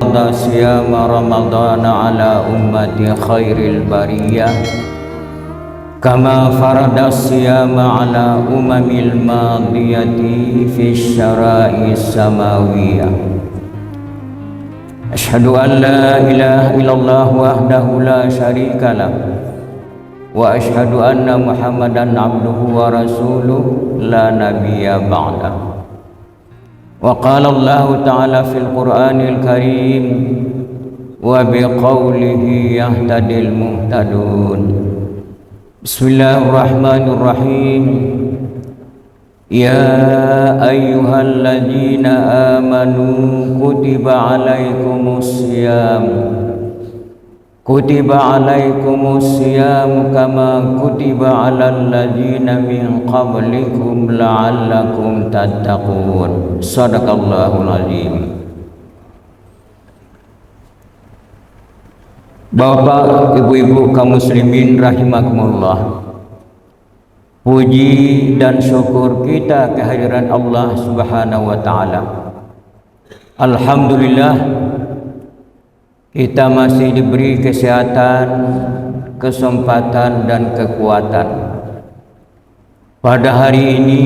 farada siyama ramadana ala ummati khairil bariyah kama farada siyama ala umamil madiyati fi syara'i samawiyah. Asyhadu an la ilaha illallah wahdahu la syarika lah wa asyhadu anna Muhammadan abduhu wa rasuluh la nabiyya ba'dah. Wa qala Allah ta'ala fil Qur'anil Karim wa biqaulihi yahtadil muhtadun. Bismillahirrahmanirrahim. Ya ayyuhalladzina amanu kutiba alaikumus syiyam kama kutiba alal ladzina min qablikum la'allakum tattaqun. Shadaqallahul azim. Bapak, ibu-ibu kaum muslimin rahimakumullah, puji dan syukur kita kehadiran Allah Subhanahu wa taala. Alhamdulillah, kita masih diberi kesehatan, kesempatan dan kekuatan. Pada hari ini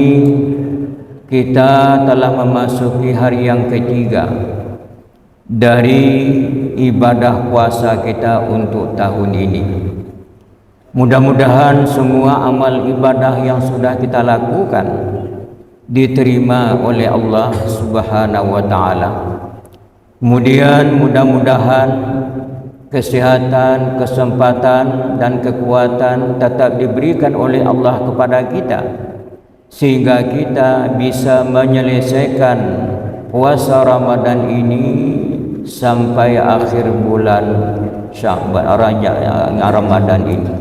kita telah memasuki hari yang ketiga dari ibadah puasa kita untuk tahun ini. Mudah-mudahan semua amal ibadah yang sudah kita lakukan diterima oleh Allah Subhanahu wa taala. Kemudian mudah-mudahan kesehatan, kesempatan dan kekuatan tetap diberikan oleh Allah kepada kita sehingga kita bisa menyelesaikan puasa Ramadan ini sampai akhir bulan Sya'ban Ramadan ini.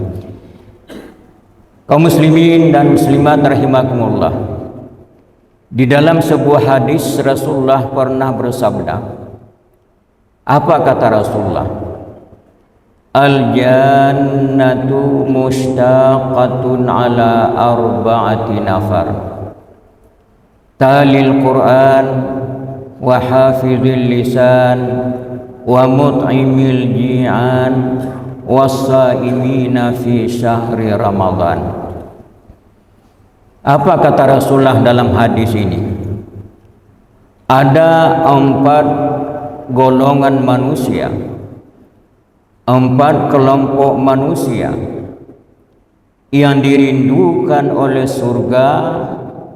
Kaum muslimin dan muslimat rahimakumullah, di dalam sebuah hadis Rasulullah pernah bersabda. Apa kata Rasulullah? Al-jannatu mushtaqatun ala arba'ati nafar, talil Qur'an wa hafizil lisan wa mut'imil ji'an was-saimina fi syahri Ramadan. Apa kata Rasulullah dalam hadis ini? Ada 4 golongan manusia, 4 kelompok manusia yang dirindukan oleh surga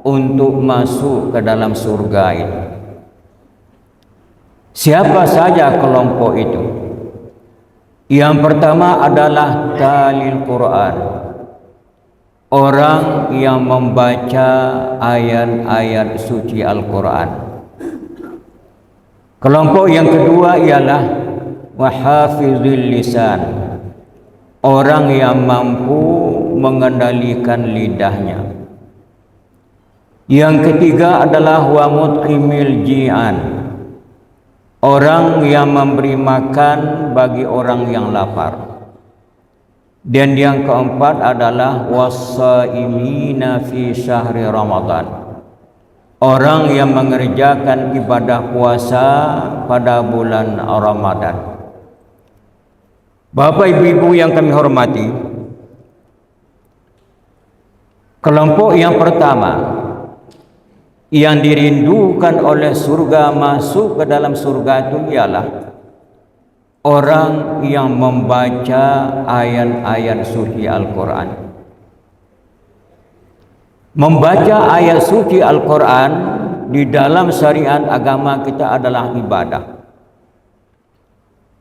untuk masuk ke dalam surga ini. Siapa saja kelompok itu? Yang pertama adalah talil Quran, orang yang membaca ayat-ayat suci Al-Quran. Kelompok yang kedua ialah wahafizil lisan, orang yang mampu mengendalikan lidahnya. Yang ketiga adalah wa mut'imil ji'an, orang yang memberi makan bagi orang yang lapar. Dan yang keempat adalah was-saimina fi syahri Ramadan, orang yang mengerjakan ibadah puasa pada bulan Ramadan. Bapak ibu-ibu yang kami hormati, kelompok yang pertama yang dirindukan oleh surga, masuk ke dalam surga itu ialah orang yang membaca ayat-ayat suci Al-Quran. Membaca ayat suci Al-Quran di dalam syariat agama kita adalah ibadah.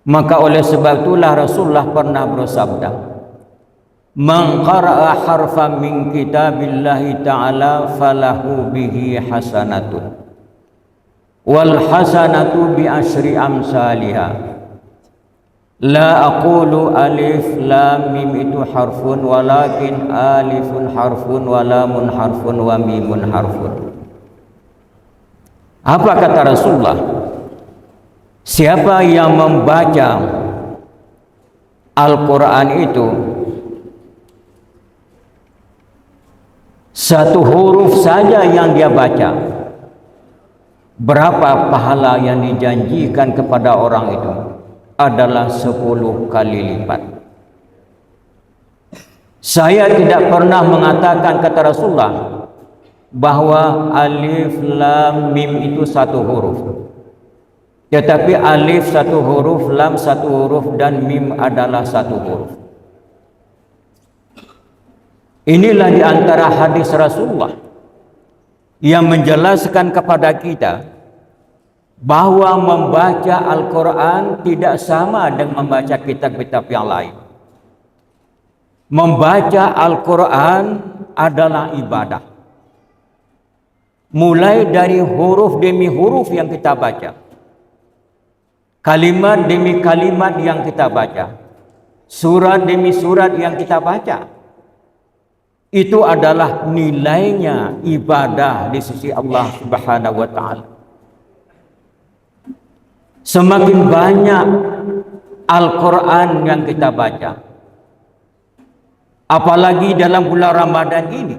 Maka oleh sebab itulah Rasulullah pernah bersabda, man qara'a harfan min kitabillahi ta'ala falahu bihi hasanatun wal hasanatu bi asyri amsalihah. La aqulu alif lam mim itu harfun, walakin alifun harfun wa lamun harfun wa mimun harfun. Apa kata Rasulullah? Siapa yang membaca Al-Quran itu, satu huruf saja yang dia baca, Berapa pahala yang dijanjikan kepada orang itu? Adalah 10 kali lipat. Saya tidak pernah mengatakan, kata Rasulullah, bahwa alif lam mim itu satu huruf. Tetapi alif satu huruf, lam satu huruf, dan mim adalah satu huruf. Inilah di antara hadis Rasulullah yang menjelaskan kepada kita bahwa membaca Al-Quran tidak sama dengan membaca kitab-kitab yang lain. Membaca Al-Quran adalah ibadah. Mulai dari huruf demi huruf yang kita baca, kalimat demi kalimat yang kita baca, surat demi surat yang kita baca, itu adalah nilainya ibadah di sisi Allah Subhanahu wa Ta'ala. Semakin banyak Al-Quran yang kita baca, apalagi dalam bulan Ramadan ini,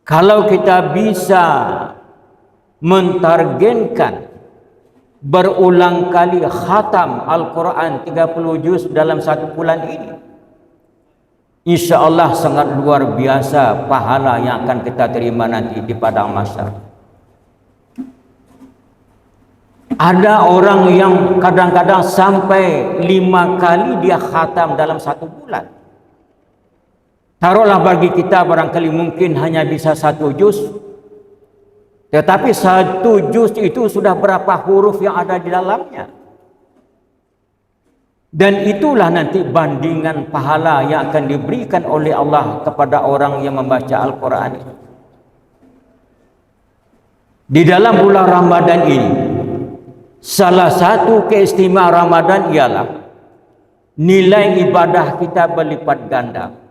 kalau kita bisa mentargetkan berulang kali khatam Al-Quran 30 juz dalam satu bulan ini, insya Allah sangat luar biasa pahala yang akan kita terima nanti di padang mahsyar. Ada orang yang kadang-kadang sampai 5 kali dia khatam dalam satu bulan. Taruhlah bagi kita barangkali mungkin hanya bisa 1 juz, tetapi 1 juz itu sudah berapa huruf yang ada di dalamnya. Dan itulah nanti bandingan pahala yang akan diberikan oleh Allah kepada orang yang membaca Al-Quran. Di dalam bulan Ramadan ini, salah satu keistimewaan Ramadan ialah nilai ibadah kita berlipat ganda.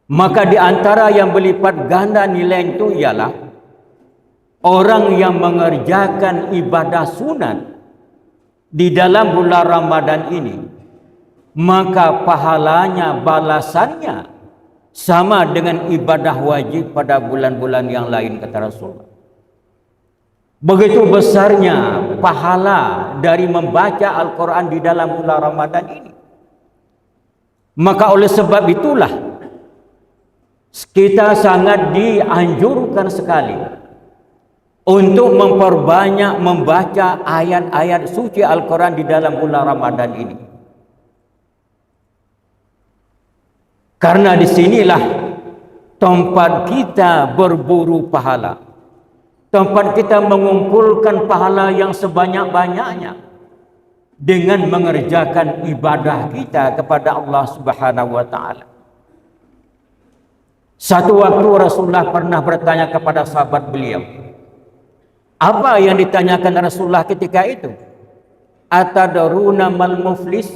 Maka di antara yang berlipat ganda nilai itu ialah orang yang mengerjakan ibadah sunat di dalam bulan Ramadan ini, maka pahalanya, balasannya sama dengan ibadah wajib pada bulan-bulan yang lain, kata Rasulullah. Begitu besarnya pahala dari membaca Al-Quran di dalam bulan Ramadan ini. Maka oleh sebab itulah kita sangat dianjurkan sekali untuk memperbanyak membaca ayat-ayat suci Al-Quran di dalam bulan Ramadan ini. Karena disinilah tempat kita berburu pahala, tempat kita mengumpulkan pahala yang sebanyak-banyaknya dengan mengerjakan ibadah kita kepada Allah Subhanahu wa Ta'ala. Satu waktu Rasulullah pernah bertanya kepada sahabat beliau. Apa yang ditanyakan Rasulullah ketika itu? Atadruna mal muflis?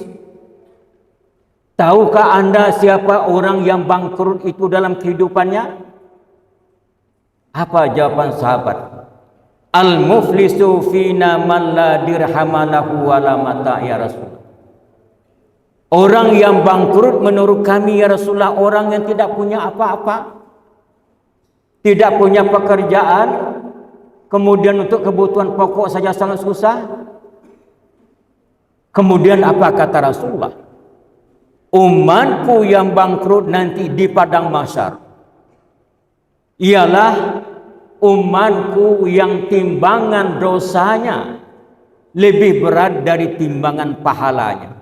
Tahukah anda siapa orang yang bangkrut itu dalam kehidupannya? Apa jawaban sahabat? Al-muflisu fina man la dirhama lahu wa la mata ya Rasul. Orang yang bangkrut menurut kami ya Rasulullah, orang yang tidak punya apa-apa, tidak punya pekerjaan, kemudian untuk kebutuhan pokok saja sangat susah. Kemudian apa kata Rasulullah? Umatku yang bangkrut nanti di padang mahsyar ialah umatku yang timbangan dosanya lebih berat dari timbangan pahalanya.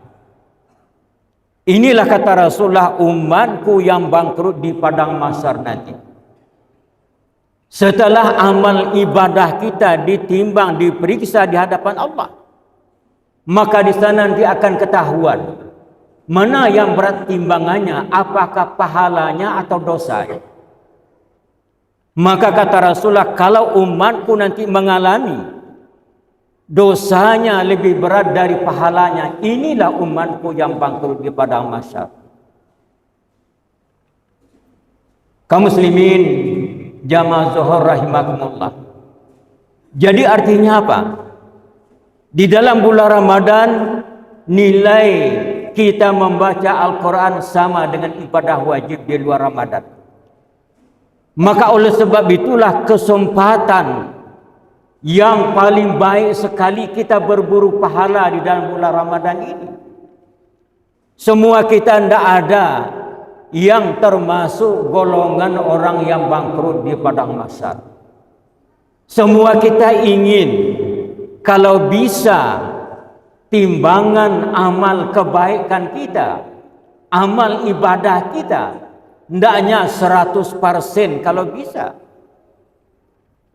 Inilah kata Rasulullah, umatku yang bangkrut di padang mahsyar nanti. Setelah amal ibadah kita ditimbang, diperiksa di hadapan Allah, maka di sana nanti akan ketahuan mana yang berat timbangannya, apakah pahalanya atau dosanya. Maka kata Rasulullah, kalau umatku nanti mengalami dosanya lebih berat dari pahalanya, inilah umatku yang bangkrut di padang mahsyar. Kaum muslimin jamaah zuhur rahimakumullah. Jadi artinya apa? Di dalam bulan Ramadan nilai kita membaca Al-Quran sama dengan ibadah wajib di luar Ramadan. Maka oleh sebab itulah kesempatan yang paling baik sekali kita berburu pahala di dalam bulan Ramadan ini. Semua kita tidak ada yang termasuk golongan orang yang bangkrut di padang mahsyar. Semua kita ingin kalau bisa timbangan amal kebaikan kita, amal ibadah kita, hendaknya 100% kalau bisa.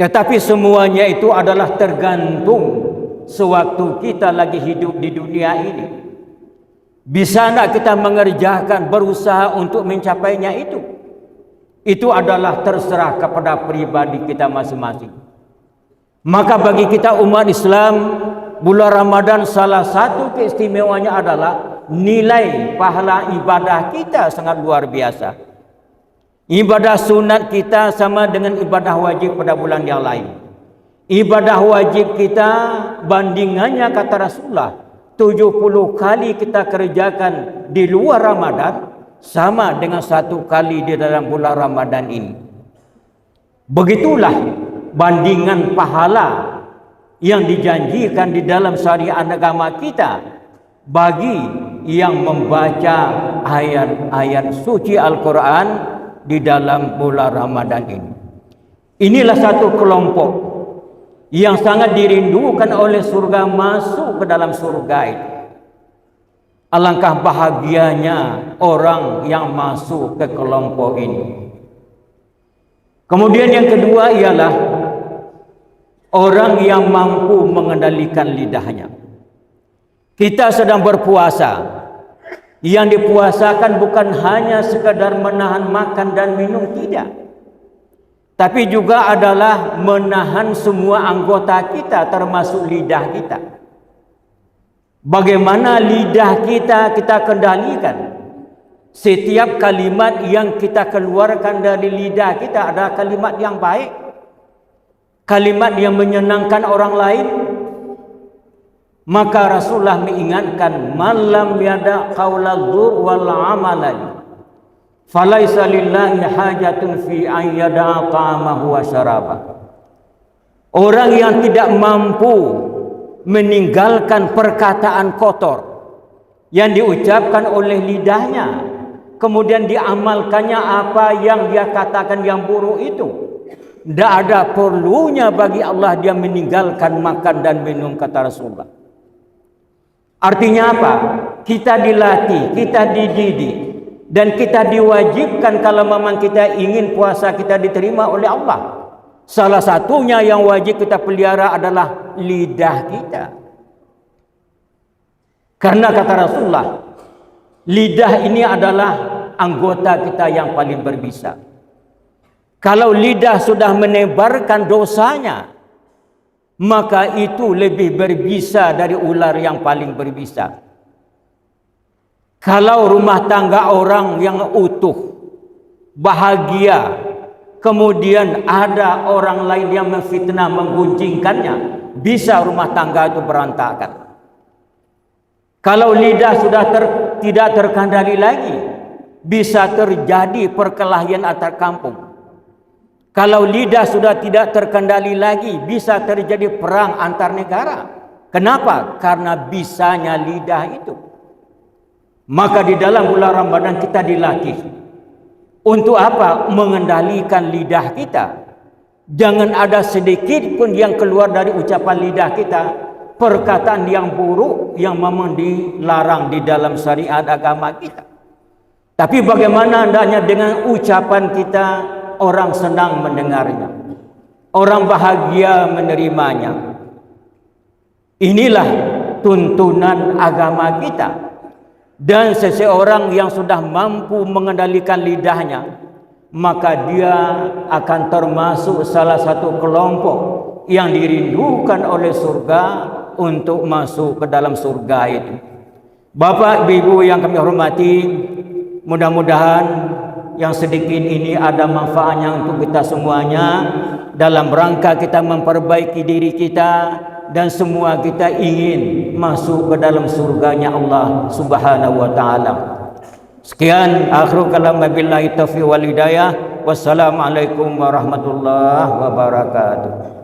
Tetapi semuanya itu adalah tergantung sewaktu kita lagi hidup di dunia ini. Bisa tidak kita mengerjakan, berusaha untuk mencapainya itu? Itu adalah terserah kepada pribadi kita masing-masing. Maka bagi kita umat Islam, bulan Ramadan salah satu keistimewaannya adalah nilai pahala ibadah kita sangat luar biasa. Ibadah sunat kita sama dengan ibadah wajib pada bulan yang lain. Ibadah wajib kita bandingannya kata Rasulullah 70 kali kita kerjakan di luar Ramadan sama dengan 1 kali di dalam bulan Ramadan ini. Begitulah bandingan pahala yang dijanjikan di dalam syariat agama kita bagi yang membaca ayat-ayat suci Al-Quran di dalam bulan Ramadan ini. Inilah satu kelompok yang sangat dirindukan oleh surga, masuk ke dalam surga itu. Alangkah bahagianya orang yang masuk ke kelompok ini. Kemudian yang kedua ialah orang yang mampu mengendalikan lidahnya. Kita sedang berpuasa. Yang dipuasakan bukan hanya sekadar menahan makan dan minum, tidak. Tapi juga adalah menahan semua anggota kita termasuk lidah kita. Bagaimana lidah kita kendalikan? Setiap kalimat yang kita keluarkan dari lidah kita adalah kalimat yang baik. Kalimat yang menyenangkan orang lain. Maka Rasulullah mengingatkan, malam yada qaulal dzur wal amalan falaisa lillahi hajatun fi an yada ta'amahu wa syaraba. Orang yang tidak mampu meninggalkan perkataan kotor yang diucapkan oleh lidahnya, kemudian diamalkannya apa yang dia katakan yang buruk itu, tidak ada perlunya bagi Allah dia meninggalkan makan dan minum, kata Rasulullah. Artinya apa? Kita dilatih, kita dididik, dan kita diwajibkan kalau memang kita ingin puasa kita diterima oleh Allah. Salah satunya yang wajib kita pelihara adalah lidah kita. Karena kata Rasulullah, lidah ini adalah anggota kita yang paling berbisa. Kalau lidah sudah menebarkan dosanya, maka itu lebih berbisa dari ular yang paling berbisa. Kalau rumah tangga orang yang utuh, bahagia, kemudian ada orang lain yang memfitnah, menggunjingkannya, bisa rumah tangga itu berantakan. Kalau lidah sudah tidak terkendali lagi, bisa terjadi perkelahian antar kampung. Kalau lidah sudah tidak terkendali lagi, bisa terjadi perang antar negara. Kenapa? Karena bisanya lidah itu. Maka di dalam bulan Ramadan kita dilatih. Untuk apa? Mengendalikan lidah kita. Jangan ada sedikit pun yang keluar dari ucapan lidah kita, perkataan yang buruk yang memang dilarang di dalam syariat agama kita. Tapi bagaimana hendaknya dengan ucapan kita, orang senang mendengarnya, orang bahagia menerimanya. Inilah tuntunan agama kita. Dan seseorang yang sudah mampu mengendalikan lidahnya, maka dia akan termasuk salah satu kelompok yang dirindukan oleh surga untuk masuk ke dalam surga itu. Bapak, Ibu yang kami hormati, mudah-mudahan yang sedikit ini ada manfaatnya untuk kita semuanya dalam rangka kita memperbaiki diri kita, dan semua kita ingin masuk ke dalam surganya Allah Subhanahu wa taala. Sekian, akhir kalam, wabillahi taufiq wal hidayah. Wassalamualaikum warahmatullahi wabarakatuh.